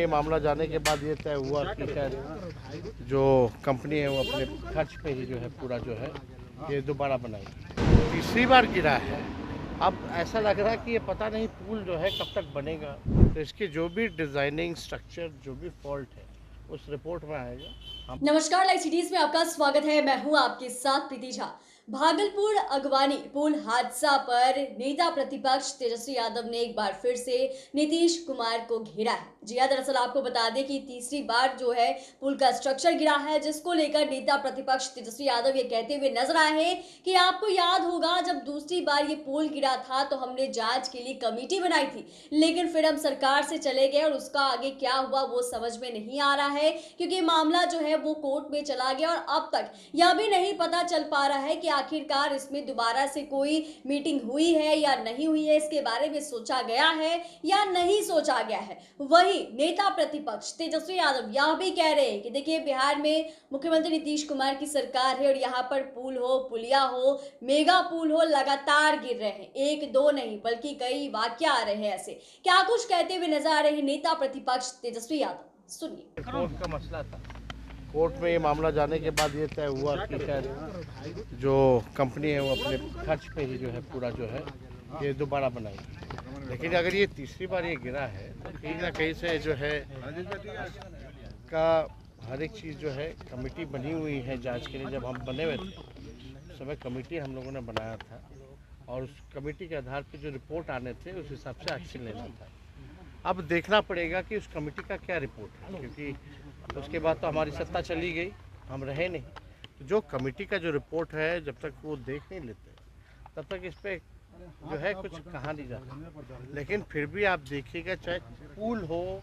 ये मामला जाने के बाद ये तय हुआ कि शायद जो कंपनी है वो अपने खर्च पे ही जो है पूरा जो है ये दोबारा बनाएगी। तीसरी बार गिरा है। अब ऐसा लग रहा है कि ये पता नहीं पुल जो है कब तक बनेगा। तो इसकी जो भी डिज़ाइनिंग स्ट्रक्चर जो भी फॉल्ट है उस रिपोर्ट में आएगा। नमस्कार, लाइव सिटीज में आपका स्वागत है। मैं हूं आपके साथ प्रीति झा। भागलपुर अगवानी पुल हादसा पर नेता प्रतिपक्ष तेजस्वी यादव ने एक बार फिर से नीतीश कुमार को घेरा है। जी हां, दरअसल आपको बता दें कि तीसरी बार जो है पुल का स्ट्रक्चर गिरा है, जिसको लेकर नेता प्रतिपक्ष तेजस्वी यादव ये कहते हुए नजर आए हैं कि आपको याद होगा जब दूसरी बार ये पुल गिरा था तो हमने जांच के लिए कमेटी बनाई थी, लेकिन फिर हम सरकार से चले गए और उसका आगे क्या हुआ वो समझ में नहीं आ रहा है, क्योंकि मामला जो है वो कोर्ट में चला गया और अब तक यह भी नहीं पता चल पा रहा है कि आखिरकार इसमें दोबारा से कोई मीटिंग हुई है या नहीं हुई है। इसके बारे में सोचा गया है या नहीं सोचा गया है। वहीं नेता प्रतिपक्ष तेजस्वी यादव यह भी कह रहे हैं कि देखिए, बिहार में मुख्यमंत्री नीतीश कुमार की सरकार है और यहाँ पर पुल हो, पुलिया हो, मेगा पुल हो, लगातार गिर रहे हैं। एक दो नहीं बल्कि कई वाकया आ रहे हैं। ऐसे क्या कुछ कहते हुए नजर आ रहे हैं नेता प्रतिपक्ष तेजस्वी यादव, सुनिए। कोर्ट का मसला था। कोर्ट में ये मामला जाने के बाद ये तय हुआ कि शायद जो कंपनी है वो अपने खर्च पे ही जो है पूरा जो है ये दोबारा बनाएगी। लेकिन अगर ये तीसरी बार ये गिरा है तो कहीं ना कहीं से जो है का हर एक चीज़ जो है कमेटी बनी हुई है जांच के लिए। जब हम बने हुए थे उस समय कमेटी हम लोगों ने बनाया था और उस कमेटी के आधार पर जो रिपोर्ट आने थे उस हिसाब से एक्शन लेना था। अब देखना पड़ेगा कि उस कमेटी का क्या रिपोर्ट है, क्योंकि उसके बाद तो हमारी सत्ता चली गई, हम रहे नहीं। तो जो कमेटी का जो रिपोर्ट है जब तक वो देख नहीं लेते तब तक इस पर जो है कुछ कहा नहीं जाता। लेकिन फिर भी आप देखिएगा, चाहे पुल हो,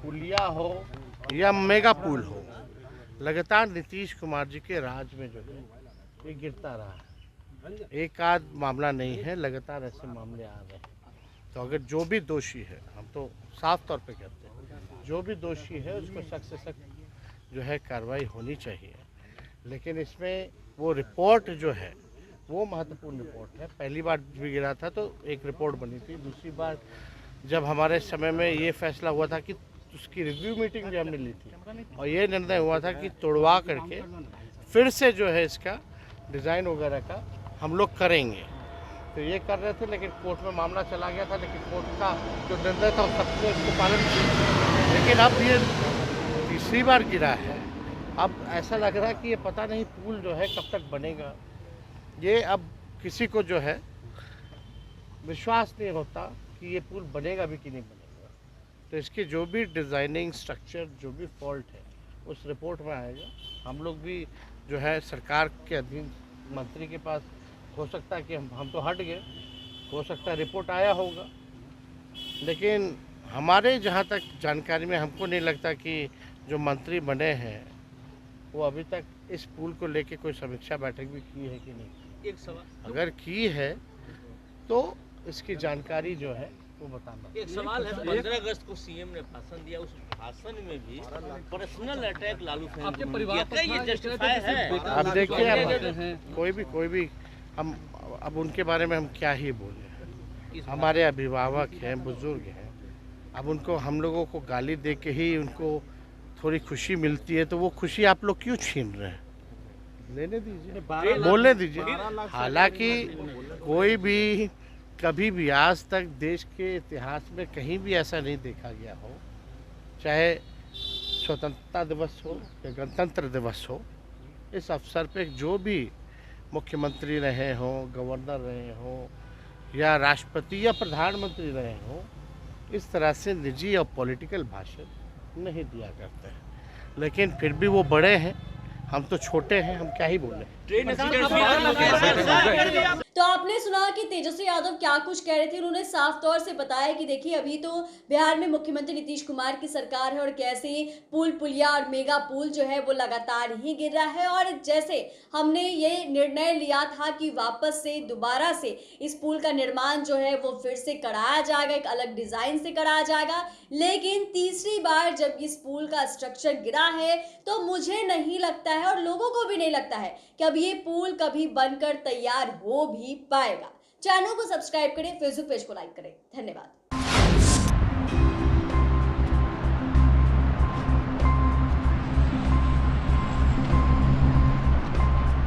पुलिया हो या मेगा पुल हो, लगातार नीतीश कुमार जी के राज में जो है ये गिरता रहा है। एक आध मामला नहीं है, लगातार ऐसे मामले आ रहे हैं। तो अगर जो भी दोषी है, हम तो साफ तौर पे कहते हैं, जो भी दोषी है उसको सख्त से सख्त जो है कार्रवाई होनी चाहिए। लेकिन इसमें वो रिपोर्ट जो है वो महत्वपूर्ण रिपोर्ट है। पहली बार भी गिरा था तो एक रिपोर्ट बनी थी, दूसरी बार जब हमारे समय में ये फैसला हुआ था कि उसकी रिव्यू मीटिंग भी हमने ली थी और ये निर्णय हुआ था कि तोड़वा करके फिर से जो है इसका डिज़ाइन वगैरह का हम लोग करेंगे। तो ये कर रहे थे, लेकिन कोर्ट में मामला चला गया था। लेकिन कोर्ट का जो निर्णय था सबने उसको पालन किया। लेकिन अब ये तीसरी बार गिरा है। अब ऐसा लग रहा है कि ये पता नहीं पुल जो है कब तक बनेगा। ये अब किसी को जो है विश्वास नहीं होता कि ये पुल बनेगा भी कि नहीं बनेगा। तो इसकी जो भी डिज़ाइनिंग स्ट्रक्चर जो भी फॉल्ट है उस रिपोर्ट में आएगा। हम लोग भी जो है सरकार के अधीन मंत्री के पास, हो सकता है कि हम तो हट गए, हो सकता है रिपोर्ट आया होगा, लेकिन हमारे जहाँ तक जानकारी में हमको नहीं लगता कि जो मंत्री बने हैं वो अभी तक इस पुल को लेके कोई समीक्षा बैठक भी की है कि नहीं। एक सवाल, अगर की है तो इसकी जानकारी जो है वो बताना। एक सवाल है, 15 अगस्त को सीएम ने भाषण दिया, उस भाषण में भी पर्सनल अटैक लालू आपके परिवार पर ये जस्टिफाई है? अब देखिए, अब कोई भी हम अब उनके बारे में हम क्या ही बोले। हमारे अभिभावक हैं, बुजुर्ग हैं, अब उनको हम लोगों को गाली दे के ही उनको थोड़ी खुशी मिलती है, तो वो खुशी आप लोग क्यों छीन रहे हैं? लेने दीजिए, बोलने दीजिए। हालांकि कोई भी कभी भी आज तक देश के इतिहास में कहीं भी ऐसा नहीं देखा गया हो, चाहे स्वतंत्रता दिवस हो या गणतंत्र दिवस हो, इस अवसर पे जो भी मुख्यमंत्री रहे हों, गवर्नर रहे हों या राष्ट्रपति या प्रधानमंत्री रहे हों, इस तरह से निजी और पॉलिटिकल भाषण नहीं दिया करते हैं। लेकिन फिर भी वो बड़े हैं, हम तो छोटे हैं, हम क्या ही बोले। तो आपने सुना कि तेजस्वी यादव क्या कुछ कह रहे थे। उन्होंने साफ तौर से बताया कि देखिए, अभी तो बिहार में मुख्यमंत्री नीतीश कुमार की सरकार है और कैसे पुल, पुलिया और मेगा पुल जो है वो लगातार ही गिर रहा है। और जैसे हमने ये निर्णय लिया था कि वापस से दोबारा से इस पुल का निर्माण जो है वो फिर से कराया जाएगा, एक अलग डिजाइन से कराया जाएगा। लेकिन तीसरी बार जब इस पुल का स्ट्रक्चर गिरा है तो मुझे नहीं लगता है और लोगों को भी नहीं लगता है कि अब ये पुल कभी बनकर तैयार हो भी पाएगा। चैनल को सब्सक्राइब करें, फेसबुक पेज को लाइक करें। धन्यवाद।